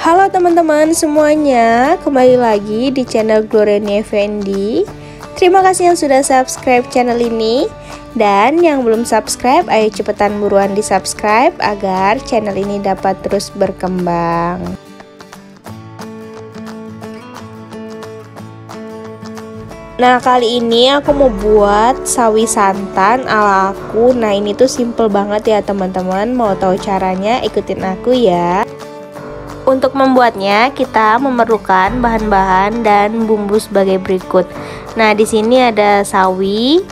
Halo teman-teman semuanya, kembali lagi di channel Gloriani Effendi. Terima kasih yang sudah subscribe channel ini. Dan yang belum subscribe, ayo cepetan buruan di subscribe agar channel ini dapat terus berkembang. Nah, kali ini aku mau buat sawi santan ala aku. Nah, ini tuh simple banget ya teman-teman. Mau tahu caranya, ikutin aku ya. Untuk membuatnya, kita memerlukan bahan-bahan dan bumbu sebagai berikut. Nah, di sini ada sawi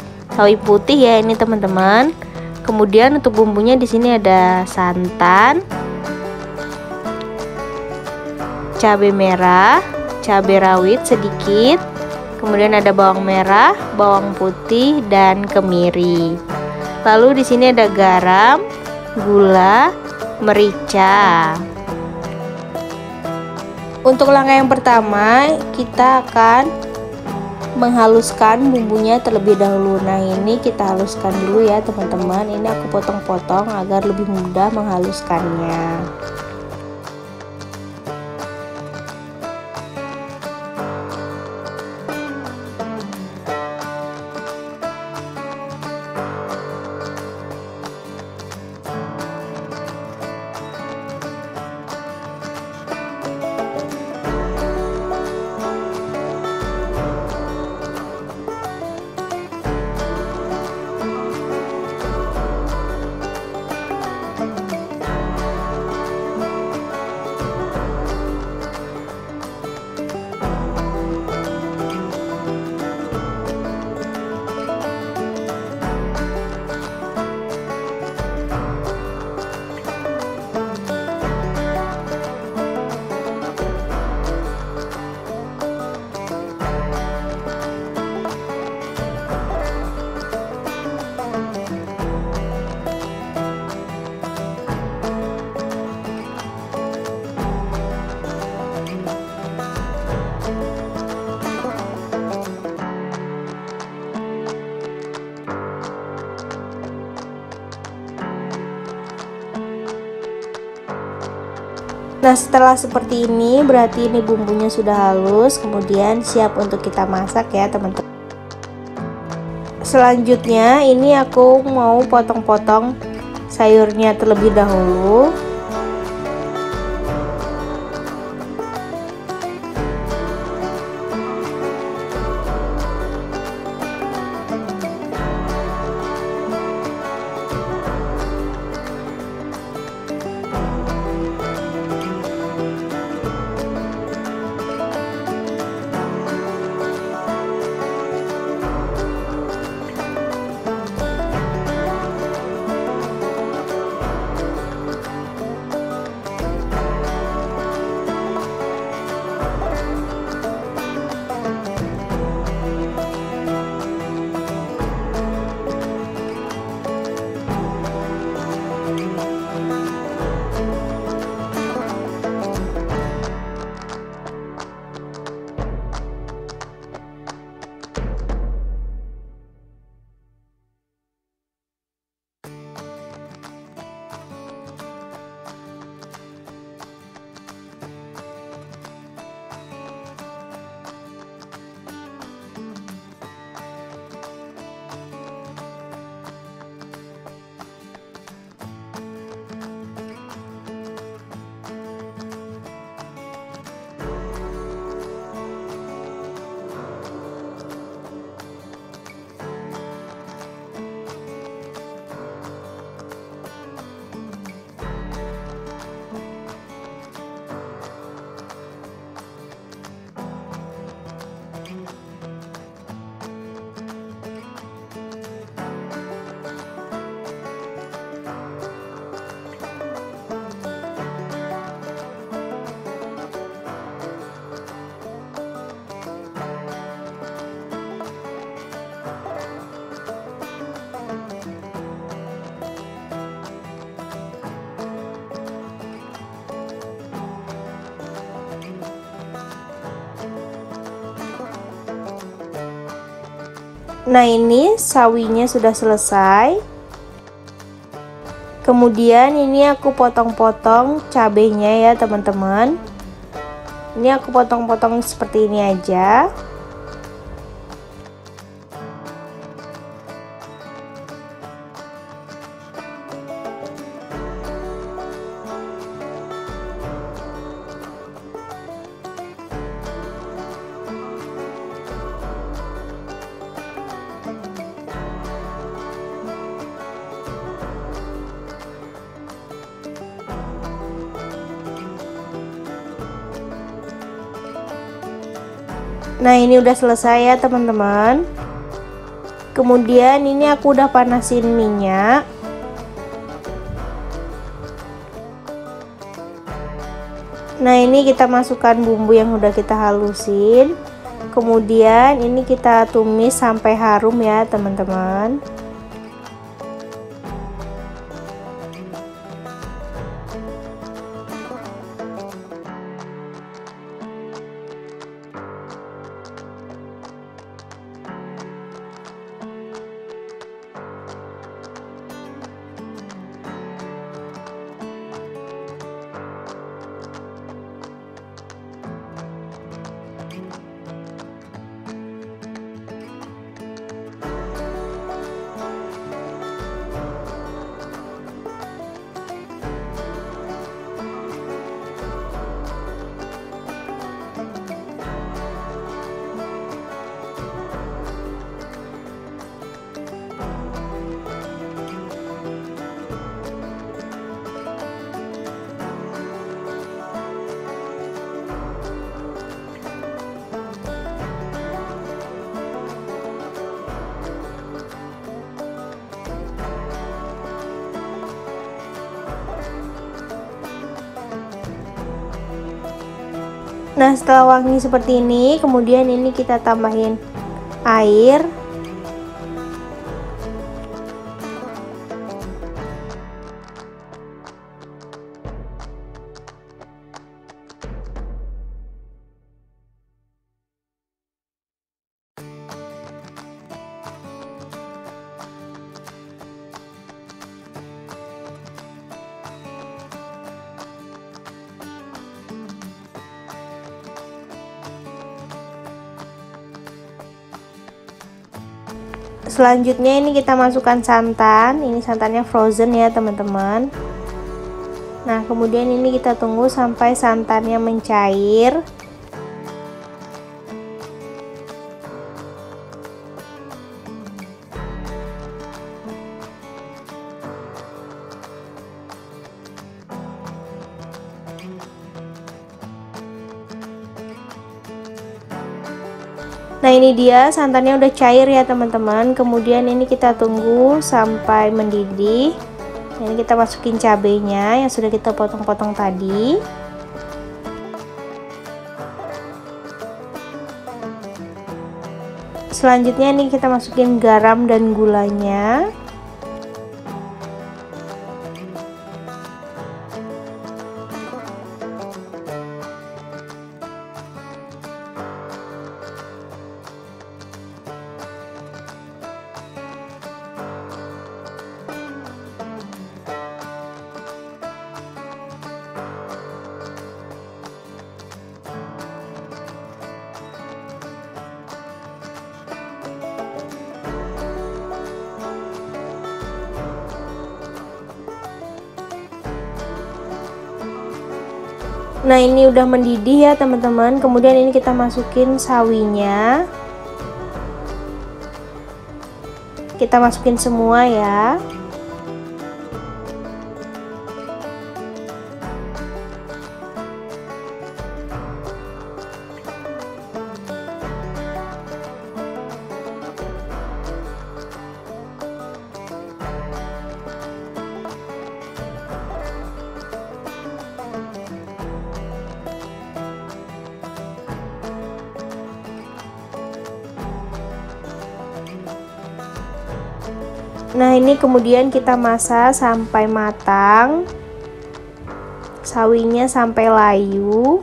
putih ya ini teman-teman. Kemudian untuk bumbunya di sini ada santan, cabai merah, cabai rawit sedikit. Kemudian ada bawang merah, bawang putih, dan kemiri. Lalu di sini ada garam, gula, merica. Untuk langkah yang pertama, kita akan menghaluskan bumbunya terlebih dahulu. Nah, ini kita haluskan dulu ya teman-teman. Ini aku potong-potong agar lebih mudah menghaluskannya. Nah, setelah seperti ini berarti ini bumbunya sudah halus, kemudian siap untuk kita masak ya teman-teman. Selanjutnya ini aku mau potong-potong sayurnya terlebih dahulu. Nah, ini sawinya sudah selesai. Kemudian ini aku potong-potong cabenya ya teman-teman. Ini aku potong-potong seperti ini aja. Nah, ini udah selesai ya teman-teman. Kemudian ini aku udah panasin minyak. Nah, ini kita masukkan bumbu yang udah kita halusin. Kemudian ini kita tumis sampai harum ya teman-teman. Nah, setelah wangi seperti ini, kemudian ini kita tambahin air. Selanjutnya ini kita masukkan santan. Ini santannya frozen ya teman-teman. Nah, kemudian ini kita tunggu sampai santannya mencair. Nah, ini dia santannya udah cair ya teman-teman. Kemudian ini kita tunggu sampai mendidih. Ini kita masukin cabenya yang sudah kita potong-potong tadi. Selanjutnya ini kita masukin garam dan gulanya. Nah, ini udah mendidih ya teman-teman. Kemudian ini kita masukin sawinya. Kita masukin semua ya. Nah, ini kemudian kita masak sampai matang, sawinya sampai layu.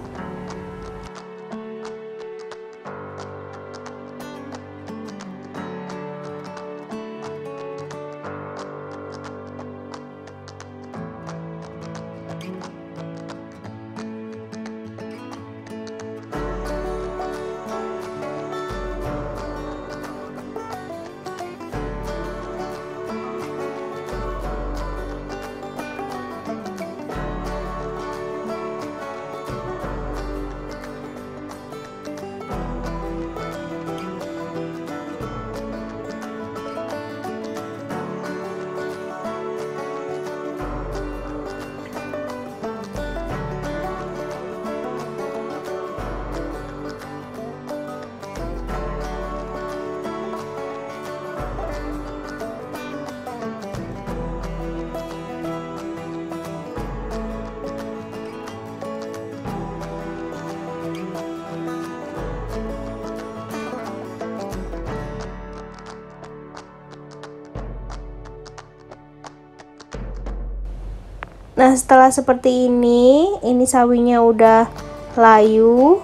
Nah, setelah seperti ini sawinya udah layu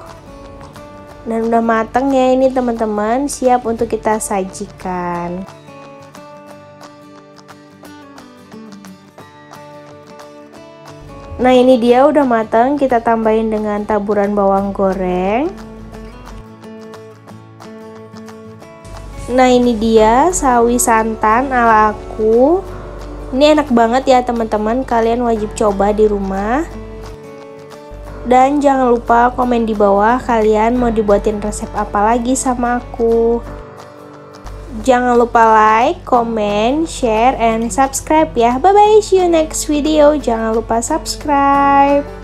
dan udah mateng ya ini teman-teman, siap untuk kita sajikan. Nah, ini dia udah mateng, kita tambahin dengan taburan bawang goreng. Nah, ini dia sawi santan ala aku. Ini enak banget ya teman-teman, kalian wajib coba di rumah. Dan jangan lupa komen di bawah kalian mau dibuatin resep apa lagi sama aku. Jangan lupa like, comment, share, and subscribe ya. Bye bye, see you next video. Jangan lupa subscribe.